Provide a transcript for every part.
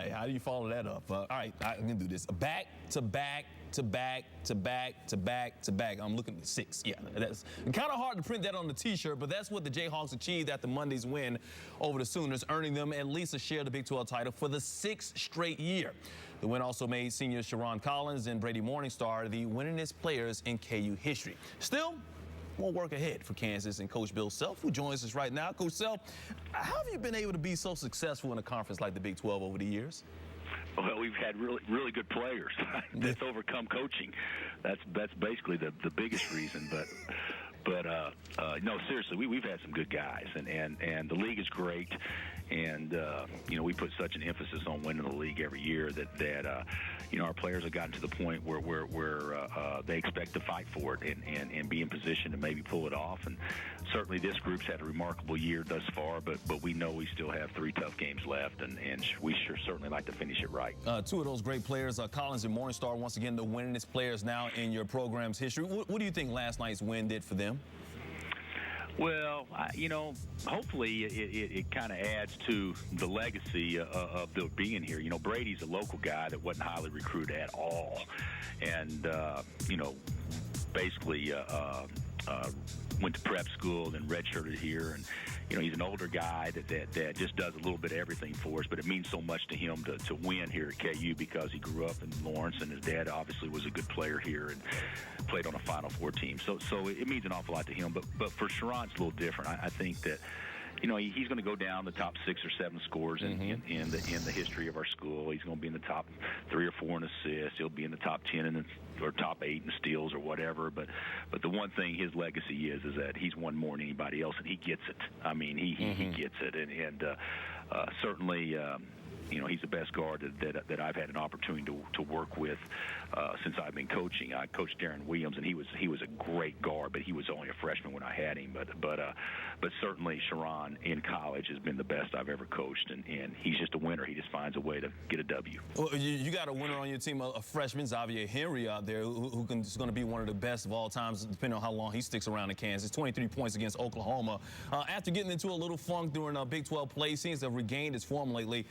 Hey, how do you follow that up? All right, I can do this. Back to back to back to back to back to back. I'm looking at 6. Yeah, that's kind of hard to print that on the T-shirt, but that's what the Jayhawks achieved after Monday's win over the Sooners, earning them at least a share of the Big 12 title for the 6th straight year. The win also made seniors Sharon Collins and Brady Morningstar the winningest players in KU history. Still, more work ahead for Kansas and Coach Bill Self, who joins us right now. Coach Self, how have you been able to be so successful in a conference like the Big 12 over the years? Well, we've had really good players. That's overcome coaching. That's basically the biggest reason. But no, seriously, we've had some good guys, and the league is great. And you know, we put such an emphasis on winning the league every year that you know, our players have gotten to the point where they expect to fight for it and be in position to maybe pull it off. And certainly this group's had a remarkable year thus far, but we know we still have 3 tough games left, and we certainly like to finish it right. 2 of those great players, Collins and Morningstar, once again the winningest players now in your program's history. What do you think last night's win did for them? Well, you know, hopefully it kind of adds to the legacy of their being here. You know, Brady's a local guy that wasn't highly recruited at all, and you know, basically went to prep school, then redshirted here, and you know, he's an older guy that just does a little bit of everything for us, but it means so much to him to win here at KU because he grew up in Lawrence, and his dad obviously was a good player here and played on a Final Four team. So it means an awful lot to him. But for Sharon, it's a little different. I think that, you know, he's going to go down the top 6 or 7 scores in the history of our school. He's going to be in the top 3 or 4 in assists. He'll be in the top 10 or top 8 in steals or whatever. But the one thing his legacy is that he's won more than anybody else, and he gets it. I mean, he gets it, and certainly. You know, he's the best guard that I've had an opportunity to work with since I've been coaching. I coached Darren Williams, and he was a great guard, but he was only a freshman when I had him. But certainly Sharon in college has been the best I've ever coached, and he's just a winner. He just finds a way to get a W. Well, you got a winner on your team, a freshman, Xavier Henry out there, who's going to be one of the best of all times, depending on how long he sticks around in Kansas. 23 points against Oklahoma. After getting into a little funk during Big 12 play, seems to have regained his form lately.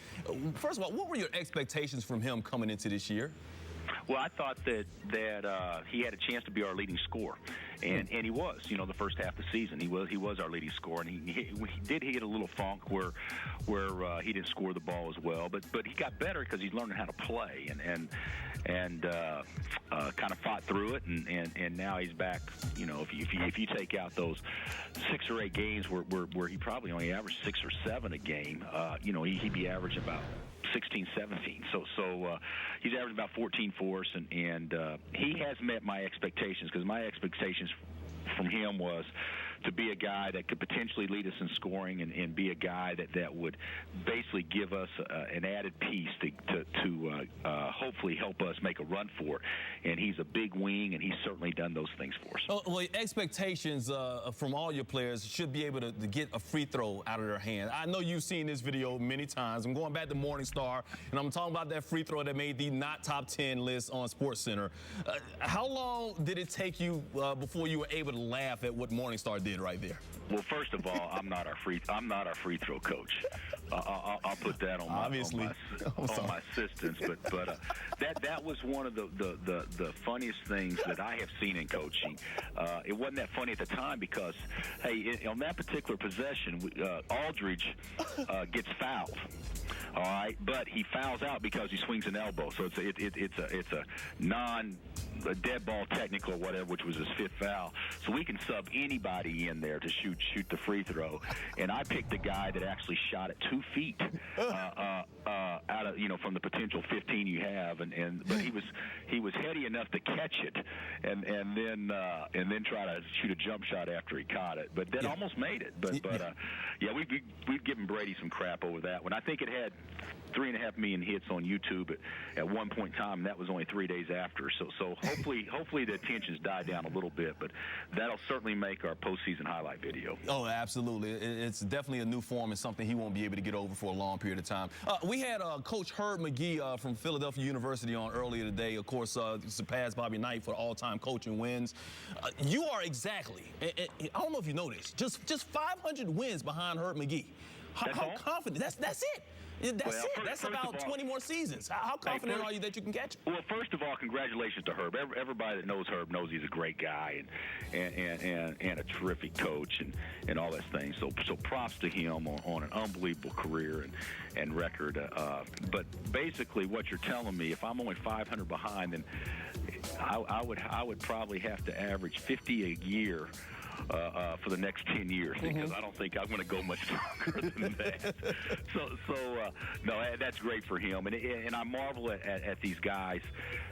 First of all, what were your expectations from him coming into this year? Well, I thought that he had a chance to be our leading scorer, and he was. You know, the first half of the season, he was our leading scorer, and he did hit a little funk where he didn't score the ball as well, but he got better because he's learning how to play and kind of fought through it, and now he's back. You know, if you take out those 6 or 8 games where he probably only averaged 6 or 7 a game, you know, he'd be averaging about 16, 17. So he's averaging about 14 for us, and he has met my expectations, because my expectations from him was to be a guy that could potentially lead us in scoring and be a guy that would basically give us an added piece to hopefully help us make a run for it. And he's a big wing, and he's certainly done those things for us. Well, expectations from all your players should be able to get a free throw out of their hand. I know you've seen this video many times. I'm going back to Morningstar, and I'm talking about that free throw that made the not top 10 list on SportsCenter. How long did it take you before you were able to laugh at what Morningstar did right there? Well, first of all, I'm not our free throw coach. I'll put that on my assistants. But that was one of the funniest things that I have seen in coaching. It wasn't that funny at the time because, hey, on that particular possession, Aldridge gets fouled. All right, but he fouls out because he swings an elbow. So it's a dead ball technical or whatever, which was his 5th foul. So we can sub anybody in there to shoot the free throw. And I picked a guy that actually shot at 2 feet out of, you know, from the potential 15 you have, but he was heady enough to catch it and then try to shoot a jump shot after he caught it. But then almost made it. But yeah, we've given Brady some crap over that one. I think it had 3.5 million hits on YouTube at one point in time, and that was only 3 days after. So hopefully the tensions die down a little bit, but that'll certainly make our postseason highlight video. Oh, absolutely. It's definitely a new form and something he won't be able to get over for a long period of time. We had Coach Herb McGee from Philadelphia University on earlier today. Of course, surpassed Bobby Knight for all-time coaching wins. You are exactly, I don't know if you know this, just 500 wins behind Herb McGee. How confident? That's it. That's Well, it. That's about 20 more seasons. How confident are you that you can catch him? Well, first of all, congratulations to Herb. Everybody that knows Herb knows he's a great guy and a terrific coach and all that thing. So props to him on an unbelievable career and record. But basically, what you're telling me, if I'm only 500 behind, then I would probably have to average 50 a year. For the next 10 years, because I don't think I'm going to go much longer than that. No, that's great for him, and I marvel at these guys.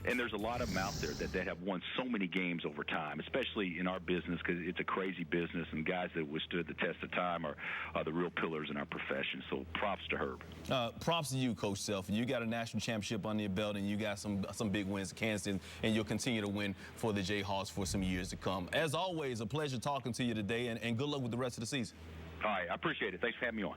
And there's a lot of them out there that have won so many games over time, especially in our business, because it's a crazy business, and guys that withstood the test of time are the real pillars in our profession. So props to Herb. Props to you, Coach Self. You got a national championship under your belt, and you got some big wins in Kansas, and you'll continue to win for the Jayhawks for some years to come. As always, a pleasure talking to you today, and good luck with the rest of the season. All right, I appreciate it. Thanks for having me on.